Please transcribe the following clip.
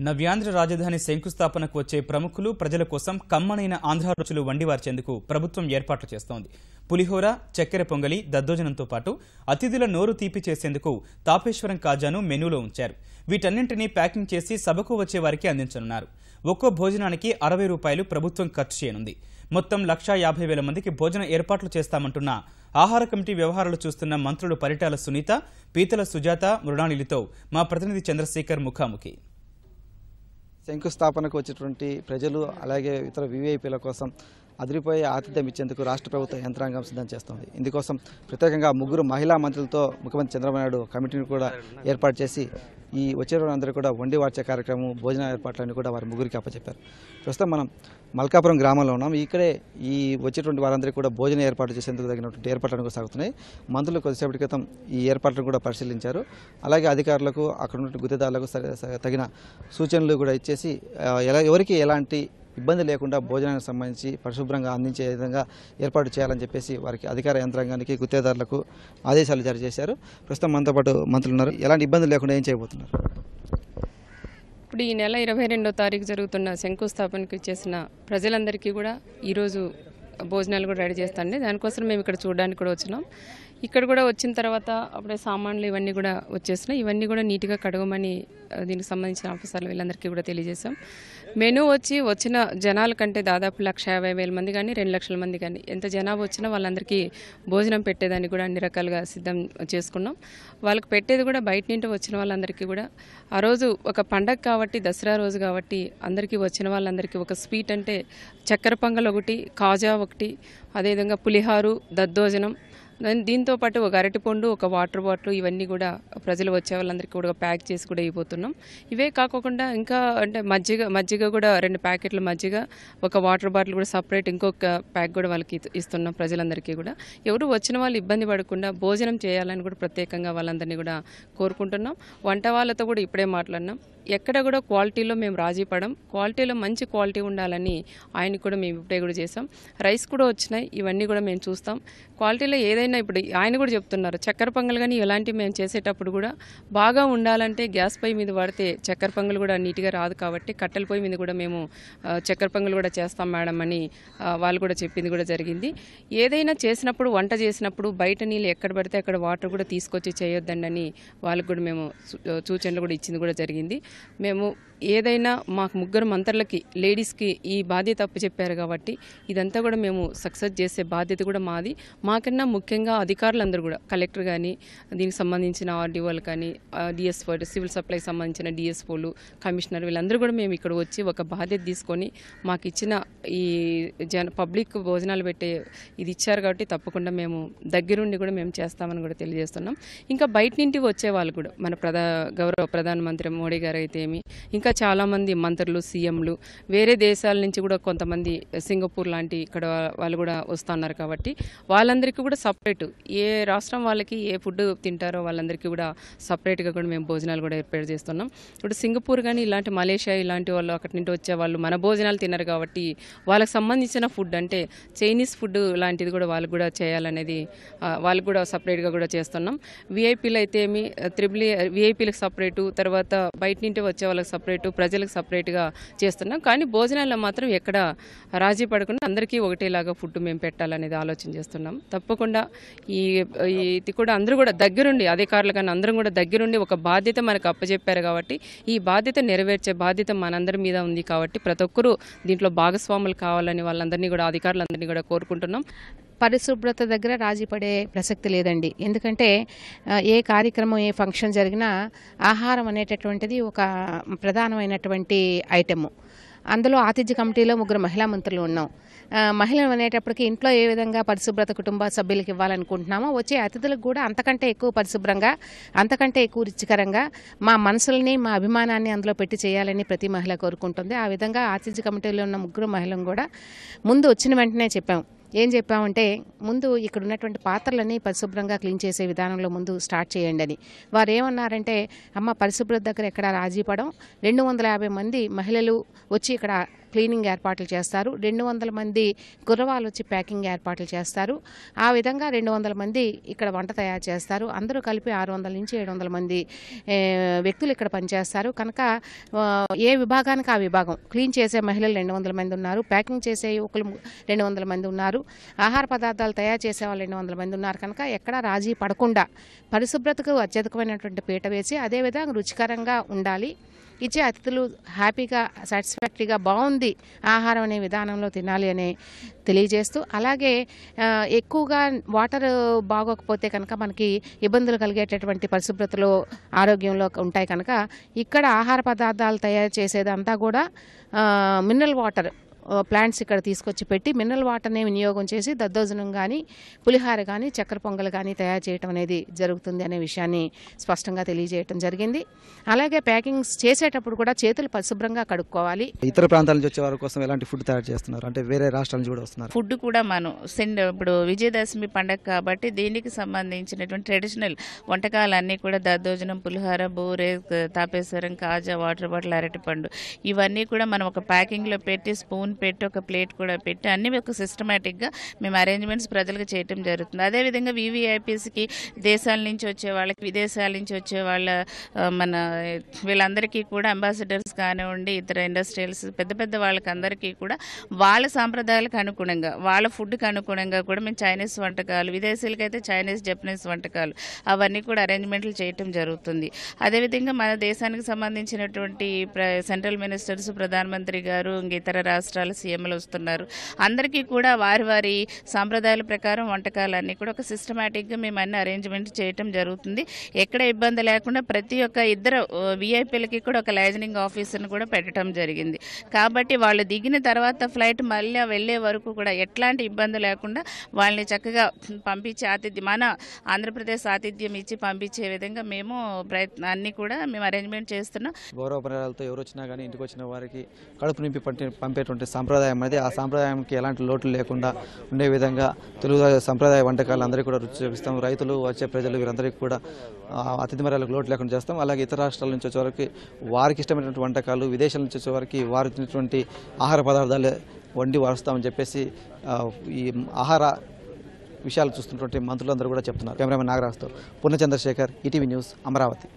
నవ్యాంధ్ర రాజధాని శంకుస్థాపనకు వచ్చే ప్రముఖులు ప్రజల కోసం కమ్మనైన ఆంధ్ర రుచులు వండివార్చేందుకు ప్రభుత్వం ఏర్పాట్లు చేస్తోంది. పులిహోర, చక్కెర పొంగలి, దద్దోజనంతో పాటు అతిథుల నోరు తీపి చేసేందుకు తాపేశ్వరం కాజాను మెనూలో ఉంచారు. వీటన్నింటినీ ప్యాకింగ్ చేసి సభకు వచ్చే వారికి అందించనున్నారు. ఒక్కో భోజనానికి 60 రూపాయలు ప్రభుత్వం ఖర్చు చేయనుంది. మొత్తం 1,50,000 మందికి భోజన ఏర్పాట్లు చేస్తామంటున్న ఆహార కమిటీ వ్యవహారాలు చూస్తున్న మంత్రులు పరిటాల సునీత, పీతల సుజాత, మృణాళిలతో మా ప్రతినిధి చంద్రశేఖర్ ముఖాముఖి. శంకుస్థాపనకు వచ్చేటువంటి ప్రజలు అలాగే ఇతర వివిఐపీల కోసం అదిరిపోయే ఆతిథ్యం ఇచ్చేందుకు రాష్ట్ర ప్రభుత్వ యంత్రాంగం సిద్ధం చేస్తోంది. ఇందుకోసం ప్రత్యేకంగా 3 మహిళా మంత్రులతో ముఖ్యమంత్రి చంద్రబాబు నాయుడు కమిటీని కూడా ఏర్పాటు చేసి ఈ వచ్చే అందరూ కూడా వండి వార్చే కార్యక్రమం, భోజన ఏర్పాట్లన్నీ కూడా వారి ముగ్గురికి అప్పచెప్పారు. ప్రస్తుతం మనం మల్కాపురం గ్రామంలో ఉన్నాం. ఇక్కడే ఈ వచ్చేటువంటి వారందరికీ కూడా భోజన ఏర్పాటు చేసేందుకు తగినటువంటి ఏర్పాట్లను కూడా సాగుతున్నాయి. మంత్రులు కొద్దిసేపటి క్రితం ఈ ఏర్పాట్లను కూడా పరిశీలించారు. అలాగే అధికారులకు అక్కడ ఉన్న గుత్తేదారులకు తగిన సూచనలు కూడా ఇచ్చేసి ఎవరికి ఎలాంటి ఇబ్బంది లేకుండా భోజనానికి సంబంధించి పరిశుభ్రంగా అందించే విధంగా ఏర్పాటు చేయాలని చెప్పేసి వారికి అధికార యంత్రాంగానికి, గుత్తేదారులకు ఆదేశాలు జారీ చేశారు. ప్రస్తుతం మనతో పాటు మంత్రులు ఉన్నారు. ఎలాంటి ఇబ్బంది లేకుండా ఏం చేయబోతున్నారు? ఇప్పుడు ఈ నెల 22వ తారీఖు జరుగుతున్న శంకుస్థాపనకు చేసిన ప్రజలందరికీ కూడా ఈరోజు భోజనాలు కూడా రెడీ చేస్తాండి. దానికోసం మేము ఇక్కడ చూడడానికి కూడా వచ్చినాం. ఇక్కడ కూడా వచ్చిన తర్వాత అప్పుడే సామాన్లు ఇవన్నీ కూడా వచ్చేసినాయి. ఇవన్నీ కూడా నీట్గా కడగమని దీనికి సంబంధించిన ఆఫీసర్లు వీళ్ళందరికీ కూడా తెలియజేశాం. మెనూ వచ్చిన జనాల కంటే దాదాపు 1,50,000 మంది కానీ 2 లక్షల మంది కానీ ఎంత జనాభా వచ్చినా వాళ్ళందరికీ భోజనం పెట్టేదానికి కూడా అన్ని రకాలుగా సిద్ధం చేసుకున్నాం. వాళ్ళకి పెట్టేది కూడా బయట నుండి వచ్చిన వాళ్ళందరికీ కూడా ఆ రోజు ఒక పండగ కాబట్టి, దసరా రోజు కాబట్టి అందరికీ వచ్చిన వాళ్ళందరికీ ఒక స్వీట్ అంటే చక్కెర పొంగల్ ఒకటి, కాజా ఒకటి, అదేవిధంగా పులిహారు, దద్దోజనం, దీంతో పాటు ఒక అరటిపండు, ఒక వాటర్ బాటిల్, ఇవన్నీ కూడా ప్రజలు వచ్చే వాళ్ళందరికీ కూడా ప్యాక్ చేసి కూడా ఇవ్వబోతున్నాం. ఇవే కాకుండా ఇంకా అంటే మజ్జిగ కూడా 2 ప్యాకెట్ల మజ్జిగ, ఒక వాటర్ బాటిల్ కూడా సపరేట్ ఇంకొక ప్యాక్ కూడా వాళ్ళకి ఇస్తున్నాం. ప్రజలందరికీ కూడా ఎవరు వచ్చిన వాళ్ళు ఇబ్బంది పడకుండా భోజనం చేయాలని కూడా ప్రత్యేకంగా వాళ్ళందరినీ కూడా కోరుకుంటున్నాం. వంట వాళ్ళతో కూడా ఇప్పుడే మాట్లాడినాం. ఎక్కడ కూడా క్వాలిటీలో మేము రాజీ పడం, క్వాలిటీలో మంచి క్వాలిటీ ఉండాలని ఆయనకు కూడా మేము ఇప్పుడే కూడా చేసాం. రైస్ కూడా వచ్చినాయి, ఇవన్నీ కూడా మేము చూస్తాం. క్వాలిటీలో ఏదైనా ఇప్పుడు ఆయన కూడా చెప్తున్నారు చక్కెర పొంగల్ కానీ ఇలాంటివి మేము చేసేటప్పుడు కూడా బాగా ఉండాలంటే గ్యాస్ పొయ్యి మీద వాడితే చక్కెర పొంగల్ కూడా నీట్గా రాదు కాబట్టి కట్టెల పొయ్యి మీద కూడా మేము చక్కెర పొంగల్ కూడా చేస్తాం మేడం అని వాళ్ళు కూడా చెప్పింది కూడా జరిగింది. ఏదైనా చేసినప్పుడు, వంట చేసినప్పుడు బయట నీళ్ళు ఎక్కడ పడితే అక్కడ వాటర్ కూడా తీసుకొచ్చి చేయొద్దండి అని వాళ్ళకు కూడా మేము సూచనలు కూడా ఇచ్చింది కూడా జరిగింది. మేము ఏదైనా మాకు 3 మంత్రులకి, లేడీస్కి ఈ బాధ్యత అప్పచెప్పారు కాబట్టి ఇదంతా కూడా మేము సక్సెస్ చేసే బాధ్యత కూడా మాది. మాకన్నా ముఖ్యంగా అధికారులందరూ కూడా, కలెక్టర్ కానీ, దీనికి సంబంధించిన ఆర్డీఓలు కానీ, డిఎస్ఓ, సివిల్ సప్లైకి సంబంధించిన డిఎస్ఓలు, కమిషనర్, వీళ్ళందరూ కూడా మేము ఇక్కడ వచ్చి ఒక బాధ్యత తీసుకొని మాకు ఇచ్చిన ఈ పబ్లిక్ భోజనాలు పెట్టే ఇది ఇచ్చారు కాబట్టి తప్పకుండా మేము దగ్గరుండి కూడా మేము చేస్తామని కూడా తెలియజేస్తున్నాం. ఇంకా బయట నుండి వచ్చే వాళ్ళు కూడా మన గౌరవ ప్రధానమంత్రి మోడీ గారు అయితే ఏమి, ఇంకా చాలామంది మంత్రులు, సీఎంలు, వేరే దేశాల నుంచి కూడా కొంతమంది, సింగపూర్ లాంటి ఇక్కడ వాళ్ళు కూడా వస్తున్నారు కాబట్టి వాళ్ళందరికీ కూడా సపరేట్, ఏ రాష్ట్రం వాళ్ళకి ఏ ఫుడ్ తింటారో వాళ్ళందరికీ కూడా సపరేట్గా కూడా మేము భోజనాలు కూడా ఏర్పాటు చేస్తున్నాం. ఇప్పుడు సింగపూర్ కానీ ఇలాంటి మలేషియా ఇలాంటి వాళ్ళు అక్కడి నుండి వచ్చే వాళ్ళు మన భోజనాలు తిన్నారు కాబట్టి వాళ్ళకి సంబంధించిన ఫుడ్ అంటే చైనీస్ ఫుడ్ లాంటిది కూడా వాళ్ళకు కూడా చేయాలనేది వాళ్ళకు కూడా సపరేట్గా కూడా చేస్తున్నాం. విఐపీలు అయితే ఏమి విఐపీలకు సపరేటు, తర్వాత బయట నుండి వచ్చే వాళ్ళకి సపరేటు, ప్రజలకు సపరేట్గా చేస్తున్నాం. కానీ భోజనాల్లో మాత్రం ఎక్కడ రాజీ పడకుండా అందరికీ ఒకటేలాగా ఫుడ్ మేము పెట్టాలనేది ఆలోచన చేస్తున్నాం. తప్పకుండా ఇది కూడా అందరూ కూడా దగ్గరుండి, అధికారులు కానీ అందరం కూడా దగ్గరుండి ఒక బాధ్యత మనకు అప్పచెప్పారు కాబట్టి ఈ బాధ్యత నెరవేర్చే బాధ్యత మనందరి మీద ఉంది కాబట్టి ప్రతి ఒక్కరూ దీంట్లో భాగస్వాములు కావాలని వాళ్ళందరినీ కూడా, అధికారులందరినీ కూడా కోరుకుంటున్నాం. పరిశుభ్రత దగ్గర రాజీ పడే ప్రసక్తి లేదండి. ఎందుకంటే ఏ కార్యక్రమం, ఏ ఫంక్షన్ జరిగినా ఆహారం అనేటటువంటిది ఒక ప్రధానమైనటువంటి ఐటెము. అందులో ఆతిథ్య కమిటీలో 3 మహిళా మంత్రులు ఉన్నాం. మహిళలు అనేటప్పటికీ ఇంట్లో ఏ విధంగా పరిశుభ్రత కుటుంబ సభ్యులకు ఇవ్వాలనుకుంటున్నామో వచ్చే అతిథులకు కూడా అంతకంటే ఎక్కువ పరిశుభ్రంగా, అంతకంటే ఎక్కువ రుచికరంగా మా మనసుల్ని, మా అభిమానాన్ని అందులో పెట్టి చేయాలని ప్రతి మహిళ కోరుకుంటుంది. ఆ విధంగా ఆతిథ్య కమిటీలో ఉన్న 3 మహిళలు కూడా ముందు వచ్చిన వెంటనే చెప్పాం, ఏం చెప్పామంటే ముందు ఇక్కడ ఉన్నటువంటి పాత్రలన్నీ పరిశుభ్రంగా క్లీన్ చేసే విధానంలో ముందు స్టార్ట్ చేయండి అని. వారు ఏమన్నారంటే, అమ్మ పరిశుభ్రత దగ్గర ఎక్కడ రాజీ పడం, 250 మంది మహిళలు వచ్చి ఇక్కడ క్లీనింగ్ ఏర్పాట్లు చేస్తారు, 200 మంది కుర్రవాళ్ళు వచ్చి ప్యాకింగ్ ఏర్పాట్లు చేస్తారు, ఆ విధంగా 200 మంది ఇక్కడ వంట తయారు చేస్తారు, అందరూ కలిపి 600 నుంచి 700 మంది వ్యక్తులు ఇక్కడ పనిచేస్తారు. కనుక ఏ విభాగానికి ఆ విభాగం, క్లీన్ చేసే మహిళలు 200 మంది ఉన్నారు, ప్యాకింగ్ చేసే యువకులు 200 మంది ఉన్నారు, ఆహార పదార్థాలు తయారు చేసే వాళ్ళు 200 మంది ఉన్నారు. కనుక ఎక్కడా రాజీ పడకుండా పరిశుభ్రతకు అత్యధికమైనటువంటి పీట వేసి అదేవిధంగా రుచికరంగా ఉండాలి, ఇచ్చే అతిథులు హ్యాపీగా సాటిస్ఫాక్టరీగా బాగుంది ఆహారం అనే విధానంలో తినాలి అని తెలియజేస్తూ, అలాగే ఎక్కువగా వాటర్ బాగోకపోతే కనుక మనకి ఇబ్బందులు కలిగేటటువంటి పరిశుభ్రతలో ఆరోగ్యంలో ఉంటాయి. కనుక ఇక్కడ ఆహార పదార్థాలు తయారు చేసేదంతా కూడా మినరల్ వాటర్ ప్లాంట్స్ ఇక్కడ తీసుకొచ్చి పెట్టి మినరల్ వాటర్ని వినియోగం చేసి దద్దోజనం కానీ పులిహార కానీ చక్కెర పొంగల్ కానీ తయారు చేయడం అనేది జరుగుతుంది అనే విషయాన్ని స్పష్టంగా తెలియజేయడం జరిగింది. అలాగే ప్యాకింగ్స్ చేసేటప్పుడు కూడా చేతులు పరిశుభ్రంగా కడుక్కోవాలి. ఇతర ప్రాంతాల నుంచి వచ్చే వారి కోసం ఎలాంటి ఫుడ్ తయారు చేస్తున్నారు, అంటే వేరే రాష్ట్రాల నుంచి కూడా వస్తున్నారు? ఫుడ్ కూడా మనం ఇప్పుడు విజయదశమి పండగ కాబట్టి దీనికి సంబంధించినటువంటి ట్రెడిషనల్ వంటకాలన్నీ కూడా దద్దోజనం, పులిహార, బూరె, తాపేశ్వరం, కాజా, వాటర్ బాటిల్, అరటిపండు ఇవన్నీ కూడా మనం ఒక ప్యాకింగ్లో పెట్టి స్పూన్ పెట్టి ఒక ప్లేట్ కూడా పెట్టి అన్ని ఒక సిస్టమేటిక్గా మేము అరేంజ్మెంట్స్ ప్రజలకు చేయటం జరుగుతుంది. అదేవిధంగా వివిఐపీస్కి దేశాల నుంచి వచ్చే వాళ్ళకి, విదేశాల నుంచి వచ్చే వాళ్ళ మన వీళ్ళందరికీ కూడా అంబాసిడర్స్ కానివ్వండి, ఇతర ఇండస్ట్రియల్స్ పెద్ద పెద్ద వాళ్ళకి అందరికీ కూడా వాళ్ళ సాంప్రదాయాలకు అనుగుణంగా, వాళ్ళ ఫుడ్కి అనుగుణంగా కూడా మేము చైనీస్ వంటకాలు, విదేశీయులకైతే చైనీస్, జపనీస్ వంటకాలు అవన్నీ కూడా అరేంజ్మెంట్లు చేయటం జరుగుతుంది. అదేవిధంగా మన దేశానికి సంబంధించినటువంటి సెంట్రల్ మినిస్టర్స్, ప్రధానమంత్రి గారు, ఇతర రాష్ట్రాల సీఎంలు వస్తున్నారు. అందరికీ కూడా వారి వారి సాంప్రదాయాల ప్రకారం వంటకాలన్నీ కూడా ఒక సిస్టమేటిక్గా మేము అన్ని అరేంజ్మెంట్ చేయటం జరుగుతుంది. ఎక్కడ ఇబ్బంది లేకుండా ప్రతి ఒక్క ఇద్దరు విఐపీలకి కూడా ఒక లైజనింగ్ ఆఫీసర్ని కూడా పెట్టడం జరిగింది. కాబట్టి వాళ్ళు దిగిన తర్వాత ఫ్లైట్ మళ్ళీ వెళ్ళే వరకు కూడా ఎట్లాంటి ఇబ్బంది లేకుండా వాళ్ళని చక్కగా పంపించే ఆతిథ్యం, మన ఆంధ్రప్రదేశ్ ఆతిథ్యం ఇచ్చి పంపించే విధంగా మేము అన్నీ కూడా మేము అరేంజ్మెంట్ చేస్తున్నాం. గౌరవ పర్యాలతో ఎవరు వచ్చినా కానీ ఇంటికి వచ్చిన వారికి కడుపు నింపి పంపేటువంటి సాంప్రదాయం అనేది, ఆ సాంప్రదాయానికి ఎలాంటి లోటు లేకుండా ఉండే విధంగా తెలుగు సంప్రదాయ వంటకాలు అందరికీ కూడా రుచి చూపిస్తాం. రైతులు, వచ్చే ప్రజలు వీరందరికీ కూడా అతిథి మర్యాదలకు లోటు లేకుండా చేస్తాం. అలాగే ఇతర రాష్ట్రాల నుంచి వచ్చేవారికి వారికి ఇష్టమైనటువంటి వంటకాలు, విదేశాల నుంచి వచ్చేవారికి వారికి తినేటువంటి ఆహార పదార్థాలు వండి వారుస్తామని చెప్పేసి ఈ ఆహార విషయాలు చూస్తున్నటువంటి మంత్రులందరూ కూడా చెప్తున్నారు. కెమెరామెన్ నాగరాజ్తో పూర్ణచంద్రశేఖర్, ఈటీవీ న్యూస్, అమరావతి.